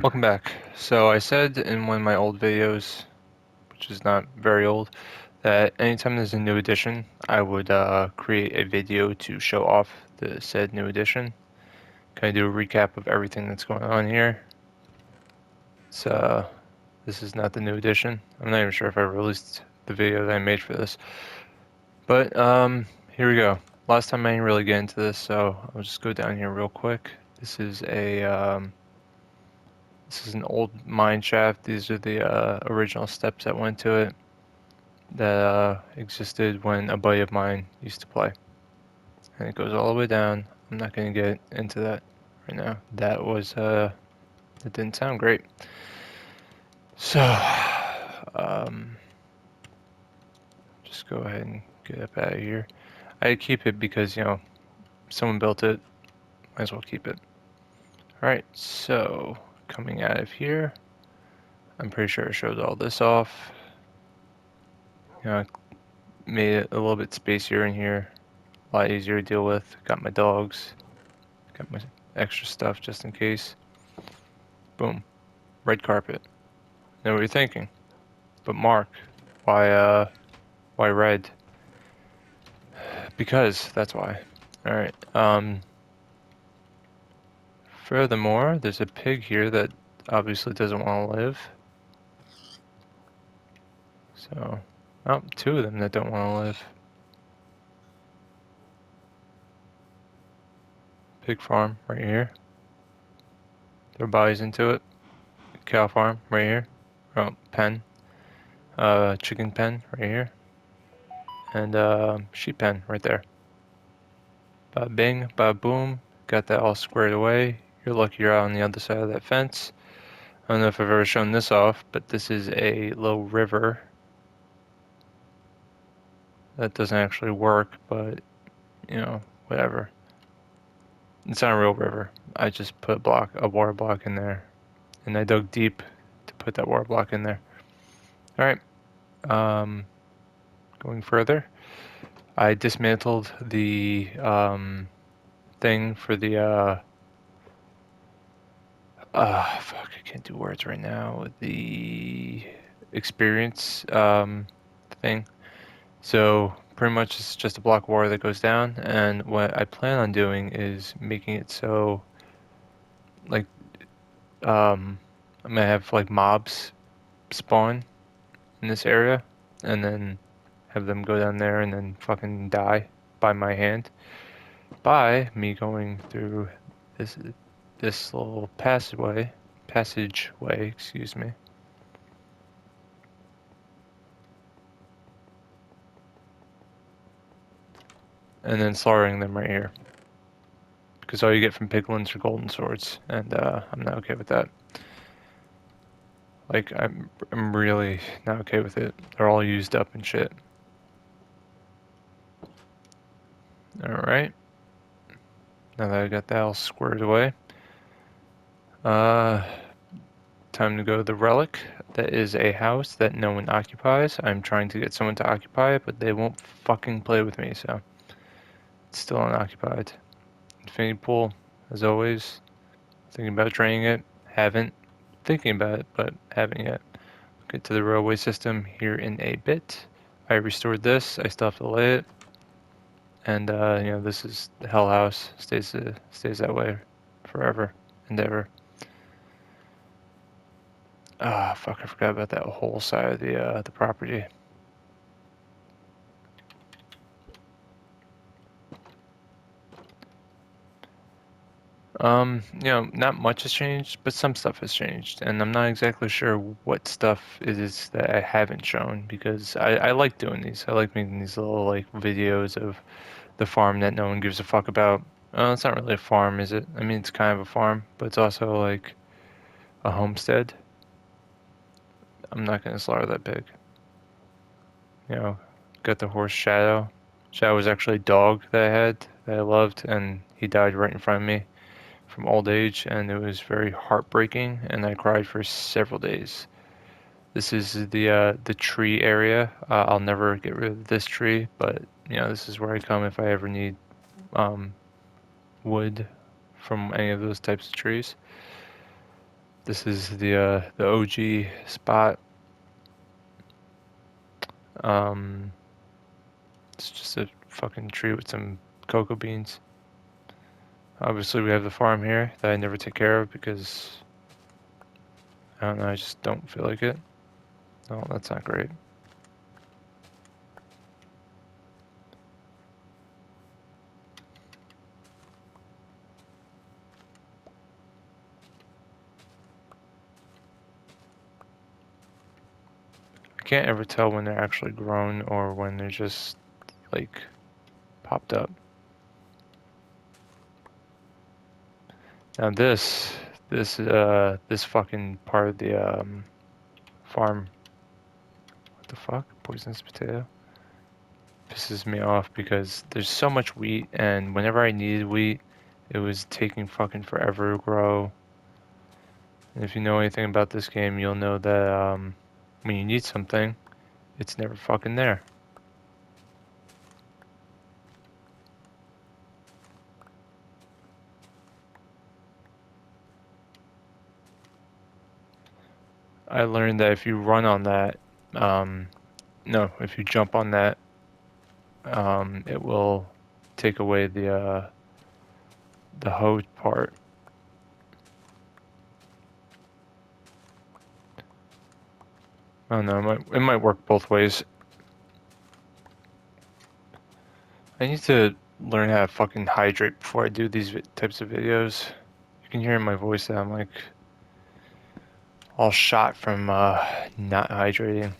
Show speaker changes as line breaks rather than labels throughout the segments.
Welcome back. So I said in one of my old videos, which is not very old, that anytime there's a new edition, I would create a video to show off the said new edition. Kind of do a recap of everything that's going on here. So this is not the new edition. I'm not even sure if I released the video that I made for this. But here we go. Last time I didn't really get into this, so I'll just go down here real quick. This is an old mine shaft. These are the original steps that went to it that existed when a buddy of mine used to play. And it goes all the way down. I'm not going to get into that right now. That didn't sound great. So, um, just go ahead and get up out of here. I keep it because, someone built it. Might as well keep it. Alright, so coming out of here, I'm pretty sure it shows all this off. I made it a little bit spacier in here, a lot easier to deal with. Got my dogs, got my extra stuff just in case. Boom, red carpet. Know what you're thinking? But Mark, why red? Because that's why. All right. Furthermore, there's a pig here that obviously doesn't want to live. So, oh, two of them that don't want to live. Pig farm right here. Throw bodies into it. Cow farm right here. Oh, pen. Chicken pen right here. And sheep pen right there. Ba bing, ba boom. Got that all squared away. You're lucky you're out on the other side of that fence. I don't know if I've ever shown this off, but this is a little river. That doesn't actually work, but, whatever. It's not a real river. I just put a water block in there. And I dug deep to put that water block in there. Alright. Going further. I dismantled the thing for the fuck, I can't do words right now. The experience thing. So pretty much it's just a block of water that goes down, and what I plan on doing is making it so like I'm gonna have like mobs spawn in this area, and then have them go down there and then fucking die by my hand by me going through this this little passageway, excuse me. And then slaughtering them right here. Because all you get from piglins are golden swords, and I'm not okay with that. Like, I'm really not okay with it. They're all used up and shit. Alright. Now that I got that all squared away. Uh, Time to go to the relic. That is a house that no one occupies. I'm trying to get someone to occupy it, but they won't fucking play with me, so it's still unoccupied. Infinity pool, as always. Thinking about draining it. Haven't. Thinking about it, but haven't yet. Get to the railway system here in a bit. I restored this. I still have to lay it. And, this is the Hell House. Stays that way forever and ever. Ah, fuck, I forgot about that whole side of the property. Not much has changed, but some stuff has changed, and I'm not exactly sure what stuff it is that I haven't shown because I like doing these. I like making these little like videos of the farm that no one gives a fuck about. It's not really a farm, is it? I mean, it's kind of a farm, but it's also like a homestead. I'm not gonna slaughter that pig. Got the horse Shadow. Shadow was actually a dog that I had that I loved, and he died right in front of me from old age, and it was very heartbreaking, and I cried for several days. This is the tree area. I'll never get rid of this tree, but this is where I come if I ever need um, wood from any of those types of trees. This is the OG spot. It's just a fucking tree with some cocoa beans. Obviously, we have the farm here that I never take care of because I don't know. I just don't feel like it. Oh, that's not great. I can't ever tell when they're actually grown or when they're just like popped up. Now this fucking part of the farm, what the fuck? Poisonous potato? Pisses me off because there's so much wheat, and whenever I needed wheat, it was taking fucking forever to grow. And if you know anything about this game, you'll know that when you need something, it's never fucking there. I learned that if you run on that, no, if you jump on that, it will take away the hoe part. I don't know, it might work both ways. I need to learn how to fucking hydrate before I do these types of videos. You can hear in my voice that I'm like all shot from not hydrating.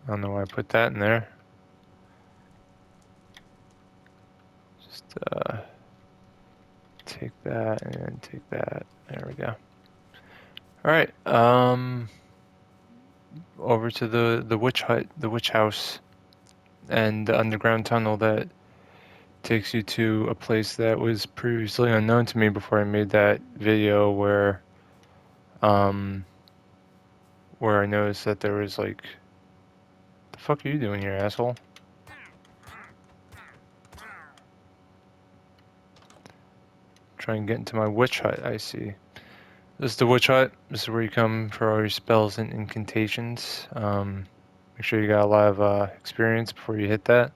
I don't know why I put that in there. Just take that and take that. There we go. All right. Over to the witch hut, the witch house, and the underground tunnel that takes you to a place that was previously unknown to me before I made that video um where I noticed that there was like, the fuck are you doing here, asshole? Try and get into my witch hut, I see. This is the witch hut. This is where you come for all your spells and incantations. Make sure you got a lot of experience before you hit that.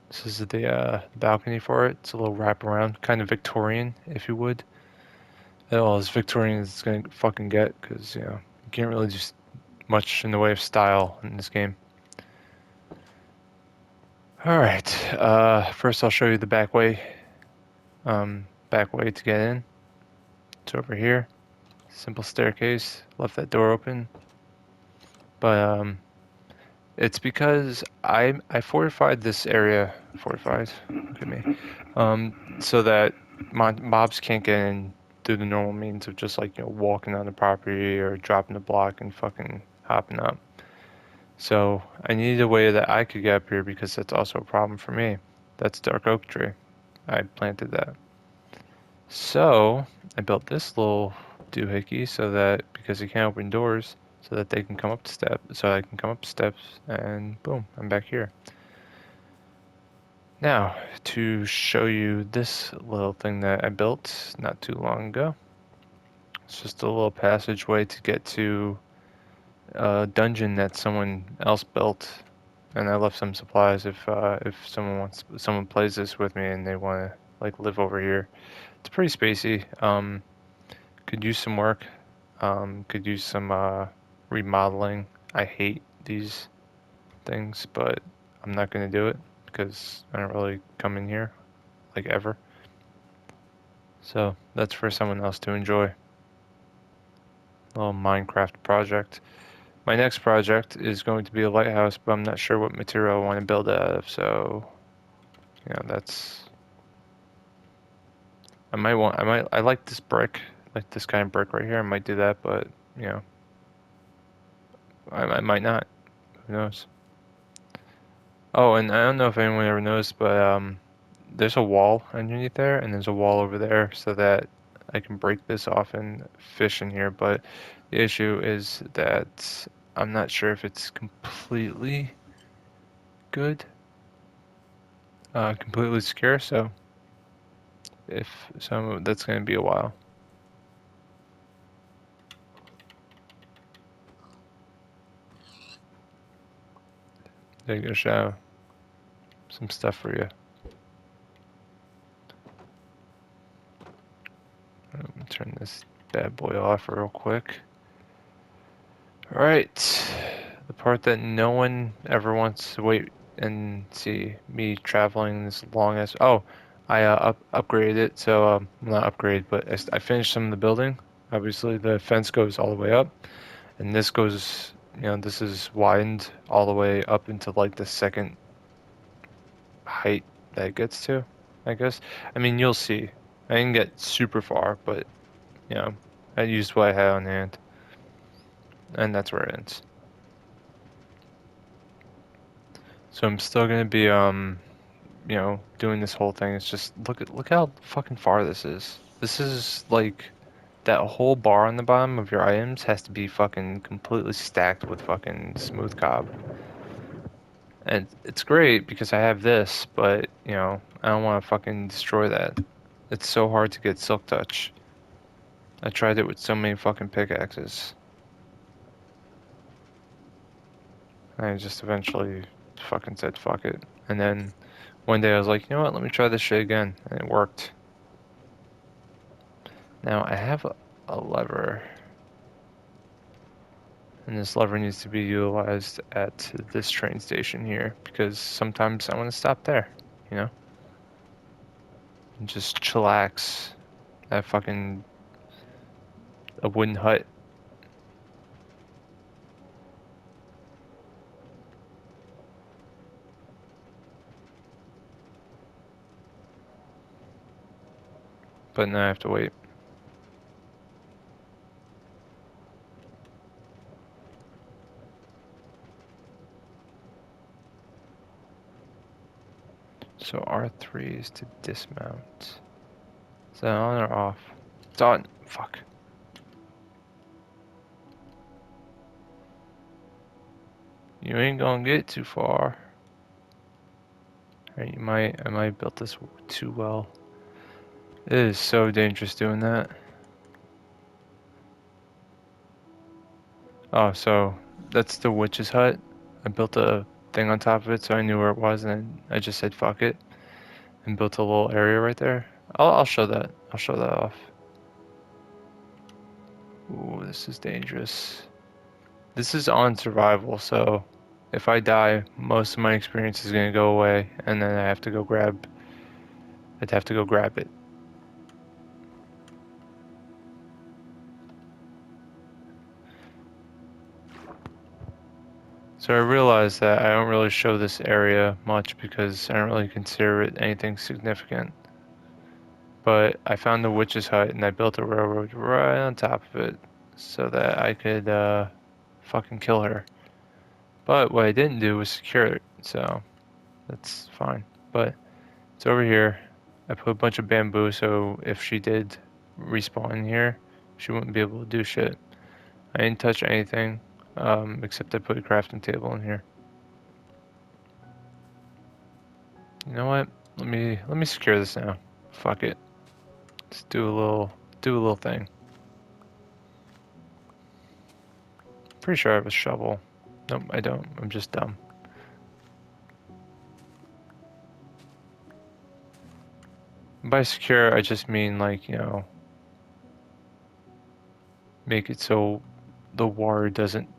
This is the balcony for it. It's a little wraparound, kind of Victorian, if you would. Well, as Victorian as it's gonna fucking get, because, you know, you can't really do much in the way of style in this game. Alright, first I'll show you the back way. Back way to get in. It's over here. Simple staircase. Left that door open. But, it's because I fortified this area. Fortified? Look at me. So that mobs can't get in through the normal means of just like, you know, walking on the property or dropping the block and fucking hopping up. So I needed a way that I could get up here because that's also a problem for me. That's dark oak tree. I planted that. So I built this little doohickey so that, because you can't open doors, so that they can come up steps, so I can come up steps, and boom, I'm back here. Now, to show you this little thing that I built not too long ago. It's just a little passageway to get to a dungeon that someone else built, and I left some supplies if someone plays this with me and they want to like live over here. It's pretty spacey. Could use some work. Could use some remodeling. I hate these things, but I'm not gonna do it because I don't really come in here like ever. So that's for someone else to enjoy. Little Minecraft project. My next project is going to be a lighthouse, but I'm not sure what material I want to build it out of, so, you know, that's... I like this brick, like this kind of brick right here. I might do that, but, you know, I might not. Who knows? Oh, and I don't know if anyone ever knows, but there's a wall underneath there, and there's a wall over there, so that I can break this off and fish in here, but the issue is that I'm not sure if it's completely good, completely secure, so if so, that's going to be a while. There you go, Shadow. Some stuff for you. Turn this bad boy off real quick. Alright, the part that no one ever wants to wait and see me traveling this long as. Oh, I upgraded it, so not upgraded, but I finished some of the building. Obviously, the fence goes all the way up, and this goes, this is widened all the way up into like the second height that it gets to, I guess. I mean, you'll see. I didn't get super far, but you know, I used what I had on hand, and that's where it ends. So I'm still gonna be doing this whole thing. It's just look how fucking far this is. This is like that whole bar on the bottom of your items has to be fucking completely stacked with fucking smooth cob. And it's great because I have this, but I don't want to fucking destroy that. It's so hard to get silk touch. I tried it with so many fucking pickaxes. And I just eventually fucking said fuck it. And then one day I was like, you know what, let me try this shit again. And it worked. Now I have a lever. And this lever needs to be utilized at this train station here because sometimes I want to stop there, you know? And just chillax at fucking a wooden hut. But now I have to wait. So R3 is to dismount. Is that on or off? It's on. Fuck. You ain't gonna get too far. Or I might have built this too well. It is so dangerous doing that. Oh, so that's the witch's hut. I built a thing on top of it so I knew where it was, and I just said fuck it and built a little area right there. I'll show that. I'll show that off. Ooh, this is dangerous. This is on survival, so if I die, most of my experience is gonna go away, and then I'd have to go grab it. So I realized that I don't really show this area much because I don't really consider it anything significant. But I found the witch's hut and I built a railroad right on top of it so that I could fucking kill her. But what I didn't do was secure it, so that's fine. But it's over here. I put a bunch of bamboo so if she did respawn in here, she wouldn't be able to do shit. I didn't touch anything except I put a crafting table in here. You know what? Let me secure this now. Fuck it. Let's do a little thing. Pretty sure I have a shovel. Nope, I don't. I'm just dumb. By secure, I just mean like, make it so the water doesn't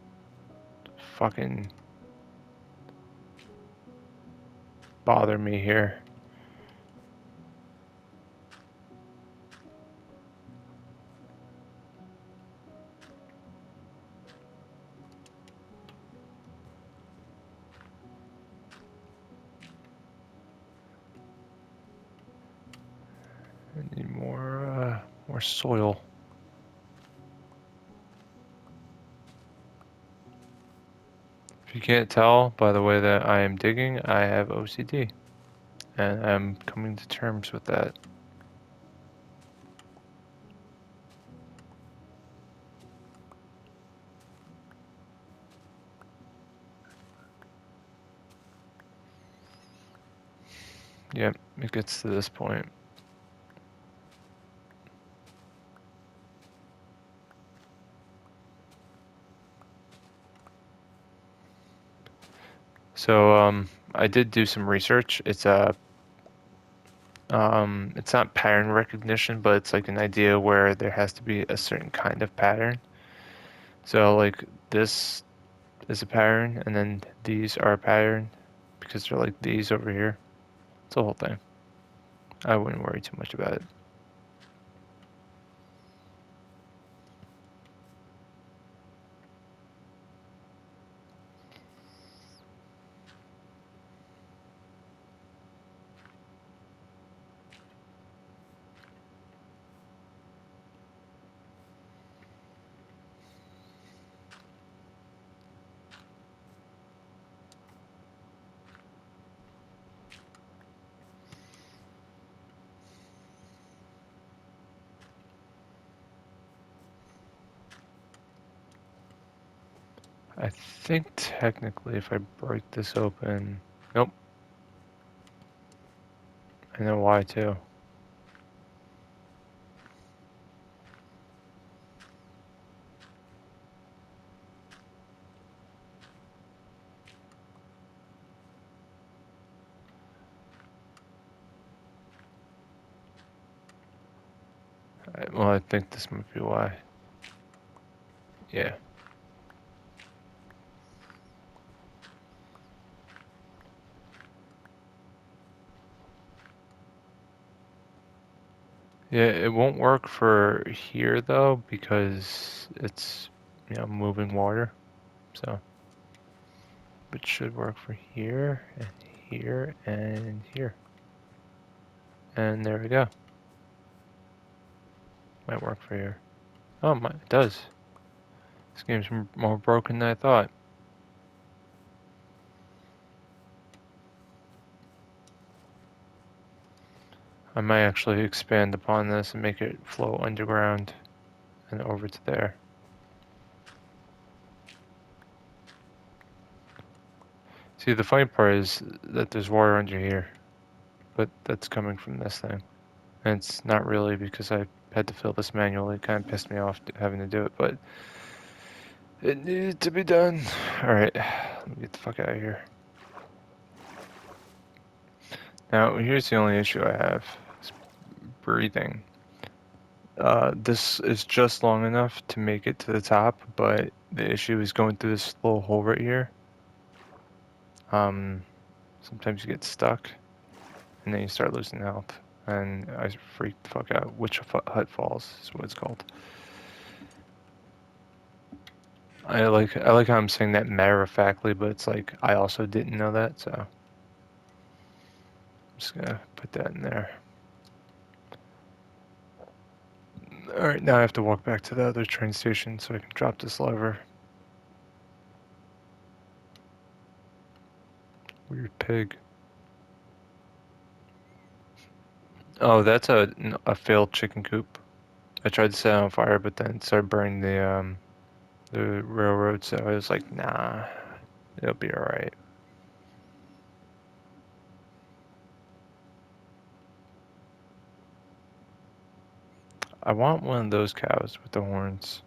fucking bother me here. I need more soil. If you can't tell by the way that I am digging, I have OCD. And I'm coming to terms with that. Yep, it gets to this point. So I did do some research. It's not pattern recognition, but it's like an idea where there has to be a certain kind of pattern. So like this is a pattern, and then these are a pattern because they're like these over here. It's the whole thing. I wouldn't worry too much about it. I think technically if I break this open, nope, I know why too. Well, I think this might be why. Yeah. Yeah, it won't work for here though because it's, moving water. So, it should work for here and here and here. And there we go. Might work for here. Oh, it does. This game's more broken than I thought. I might actually expand upon this and make it flow underground and over to there. See, the funny part is that there's water under here, but that's coming from this thing. And it's not really because I had to fill this manually. It kind of pissed me off having to do it, but it needed to be done. Alright, let me get the fuck out of here. Now, here's the only issue I have. It's breathing. This is just long enough to make it to the top, but the issue is going through this little hole right here. Sometimes you get stuck, and then you start losing health. And I freaked the fuck out. Which hut falls is what it's called. I like how I'm saying that matter of factly, but it's like I also didn't know that, so I'm just gonna put that in there. Alright, now I have to walk back to the other train station so I can drop this lever. Weird pig. Oh, that's a failed chicken coop. I tried to set it on fire, but then it started burning the railroad, so I was like, nah, it'll be alright. I want one of those cows with the horns.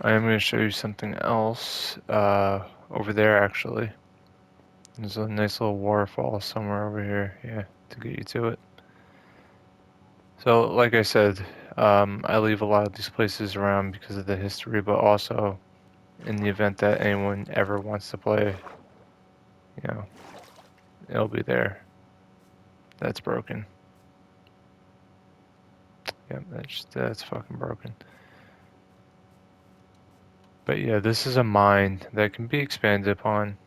I am going to show you something else over there, actually. There's a nice little waterfall somewhere over here, yeah, to get you to it. So, like I said, I leave a lot of these places around because of the history, but also in the event that anyone ever wants to play, it'll be there. That's broken. Yep, that's fucking broken. But yeah, this is a mine that can be expanded upon.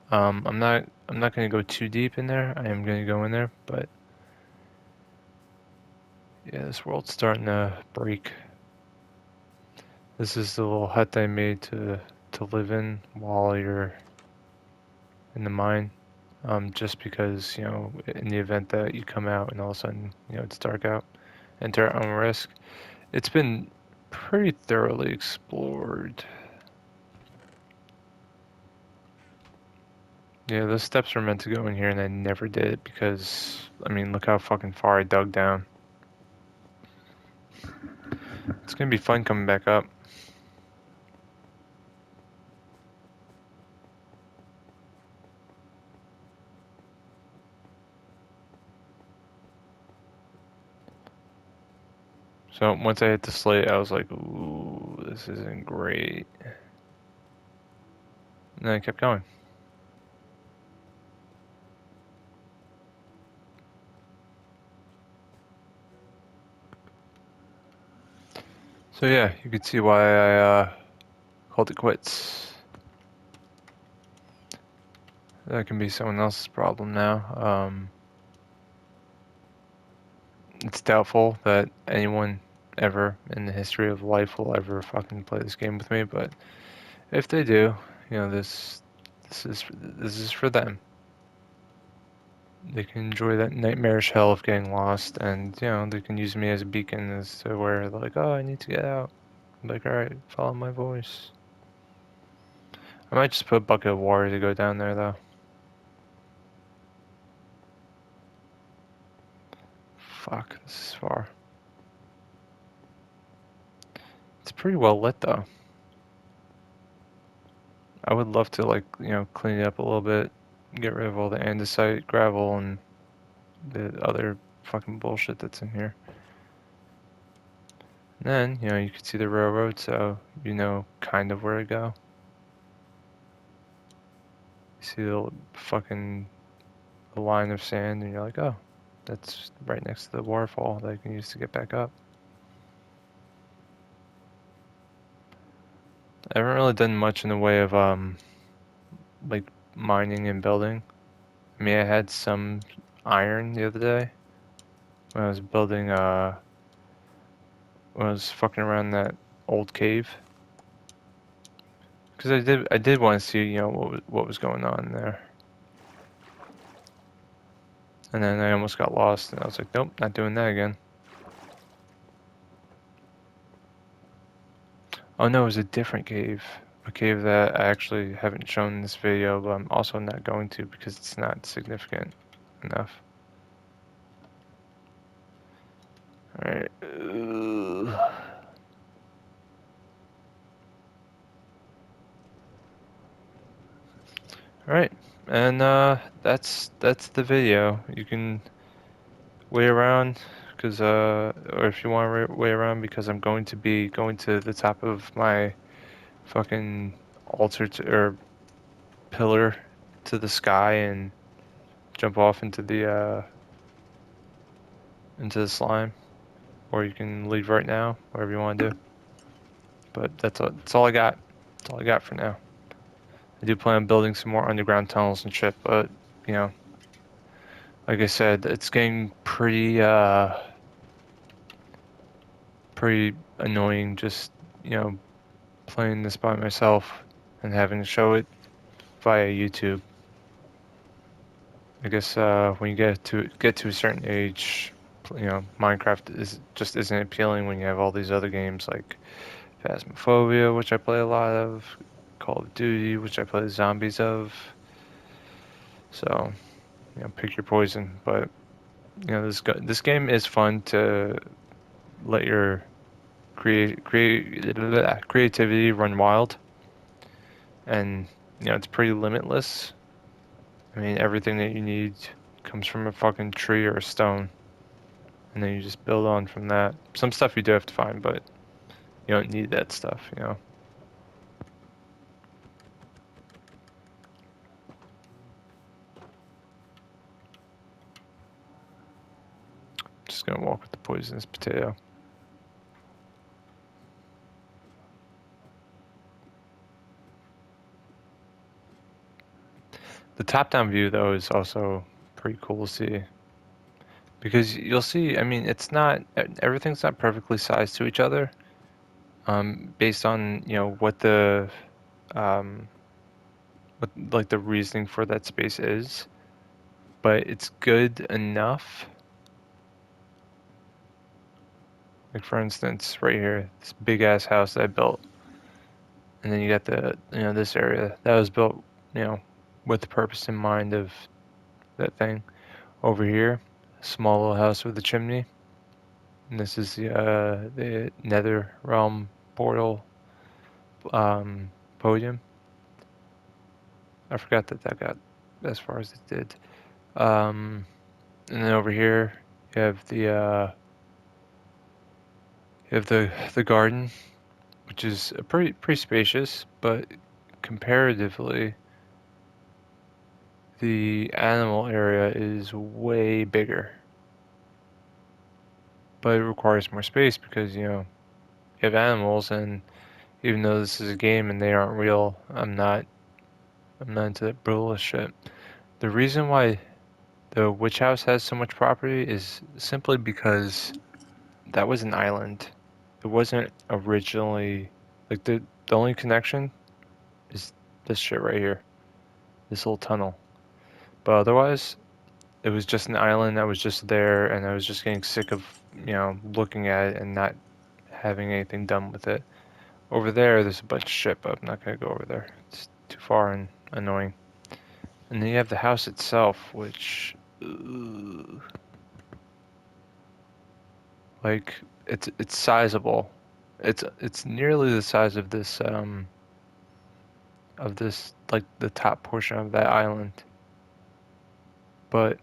I'm not going to go too deep in there. I am going to go in there, but Yeah, this world's starting to break. This is the little hut they made to live in while you're in the mine. Just because, in the event that you come out and all of a sudden, it's dark out, enter at own risk. It's been pretty thoroughly explored. Yeah, those steps were meant to go in here and I never did because, I mean, look how fucking far I dug down. It's gonna be fun coming back up. So once I hit the slate, I was like, ooh, this isn't great. And then I kept going. So yeah, you could see why I called it quits. That can be someone else's problem now. It's doubtful that anyone ever in the history of life will ever fucking play this game with me, but if they do, this is for them. They can enjoy that nightmarish hell of getting lost, and they can use me as a beacon as to where they're like, oh, I need to get out. I'm like, all right, follow my voice. I might just put a bucket of water to go down there though. Fuck, this is far. It's pretty well lit though. I would love to clean it up a little bit, get rid of all the andesite, gravel, and the other fucking bullshit that's in here. And then, you can see the railroad, so you know kind of where to go. You see the fucking line of sand, and you're like, oh, that's right next to the waterfall that I can use to get back up. I haven't really done much in the way of like mining and building. I mean, I had some iron the other day when I was building when I was fucking around that old cave. Because I did want to see, what was going on there. And then I almost got lost, and I was like, nope, not doing that again. Oh no, it was a different cave. A cave that I actually haven't shown in this video, but I'm also not going to because it's not significant enough. Alright. Alright, and that's the video. You can wait around because or if you want to wait around because I'm going to be going to the top of my fucking altar or pillar to the sky and jump off into the slime, or you can leave right now, whatever you want to do. But that's all I got. That's all I got for now. I do plan on building some more underground tunnels and shit, but you know, like I said, it's getting pretty annoying just playing this by myself and having to show it via YouTube. I guess when you get to a certain age, Minecraft isn't appealing when you have all these other games like Phasmophobia, which I play a lot of, Call of Duty, which I play zombies of. So, pick your poison. But this game is fun to let your creativity run wild, and it's pretty limitless. I mean, everything that you need comes from a fucking tree or a stone, and then you just build on from that. Some stuff you do have to find, but you don't need that stuff. Just gonna walk with the poisonous potato. The top-down view, though, is also pretty cool to see. Because you'll see, I mean, it's not, everything's not perfectly sized to each other, based on, you know, um, what like the reasoning for that space is, but it's good enough. Like for instance, right here, this big ass house that I built, and then you got this area that was built, with the purpose in mind of that thing. Over here, small little house with a chimney, and this is the Nether Realm portal podium. I forgot that got as far as it did. And then over here, you have the garden, which is pretty spacious, but comparatively, the animal area is way bigger. But it requires more space because you have animals, and even though this is a game and they aren't real, I'm not into that brutalist shit. The reason why the witch house has so much property is simply because that was an island. It wasn't originally like the only connection is this shit right here, this little tunnel. But otherwise, it was just an island that was just there, and I was just getting sick of looking at it and not having anything done with it. Over there's a bunch of shit, but I'm not gonna go over there. It's too far and annoying. And then you have the house itself, which, like, it's sizable. It's nearly the size of this like the top portion of that island. But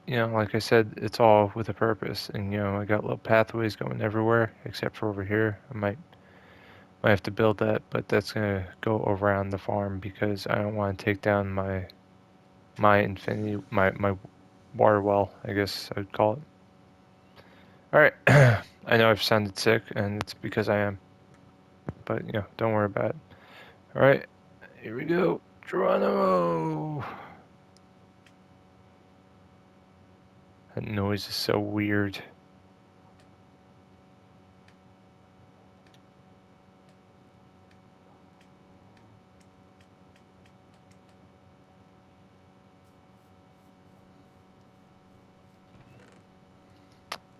like I said, it's all with a purpose, and I got little pathways going everywhere except for over here. I might have to build that, but that's gonna go around the farm because I don't want to take down my infinity my water well, I guess I would call it. All right, I know I've sounded sick, and it's because I am, but don't worry about it. All right, here we go, Geronimo. That noise is so weird.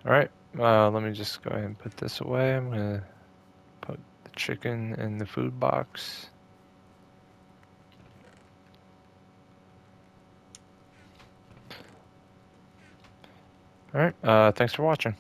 All right, let me just go ahead and put this away. I'm gonna put the chicken in the food box. All right, thanks for watching.